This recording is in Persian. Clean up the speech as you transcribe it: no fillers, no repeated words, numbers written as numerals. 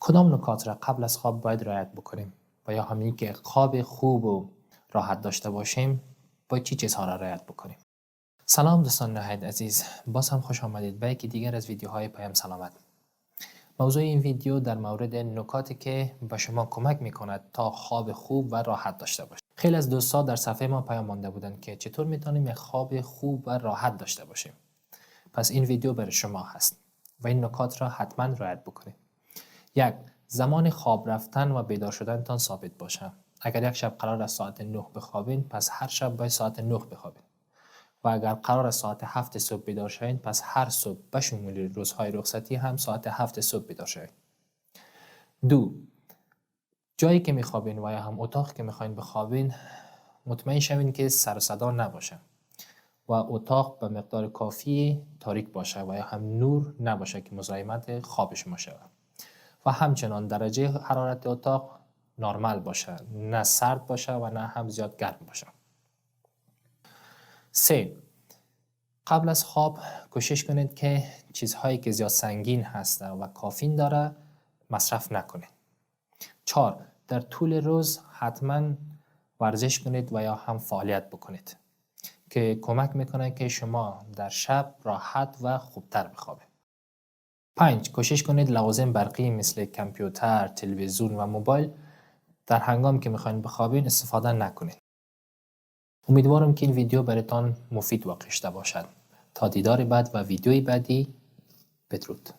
کدام نکات را قبل از خواب باید رعایت بکنیم و یا همین که خواب خوب و راحت داشته باشیم باید چی چیزها را رعایت بکنیم؟ سلام دوستان نهایت عزیز، باز هم خوش آمدید به یکی دیگر از ویدیوهای پیام سلامت. موضوع این ویدیو در مورد نکاتی که به شما کمک میکند تا خواب خوب و راحت داشته باشید. خیلی از دوستان در صفحه ما پیام مانده بودند که چطور میتونیم یک خواب خوب و راحت داشته باشیم. پس این ویدیو برای شما هست و این نکات را حتما رعایت بکنید. 1. زمان خواب رفتن و بیدار شدنتان ثابت باشه. اگر یک شب قرار است ساعت 9 بخوابین، پس هر شب باید ساعت 9 بخوابین. و اگر قرار است ساعت 7 صبح بیدار شوین، پس هر صبح به شمول روزهای رخصتی هم ساعت 7 صبح بیدار شوین. 2. جایی که میخوابین و یا هم اتاق که میخواین بخوابین، مطمئن شوین که سر و صدا نباشه و اتاق به مقدار کافی تاریک باشه و یا هم نور نباشه که مزاحمت خواب شما شود. و همچنان درجه حرارت اتاق نرمال باشه، نه سرد باشه و نه هم زیاد گرم باشه. 3. قبل از خواب کوشش کنید که چیزهایی که زیاد سنگین هست و کافین داره مصرف نکنید. 4. در طول روز حتما ورزش کنید و یا هم فعالیت بکنید که کمک میکنه که شما در شب راحت و خوبتر بخوابید. 5. کوشش کنید لوازم برقی مثل کامپیوتر، تلویزیون و موبایل در هنگام که میخواین بخوابین استفاده نکنید. امیدوارم که این ویدیو براتان مفید واقع شده باشد. تا دیدار بعد و ویدیوی بعدی، بدرود.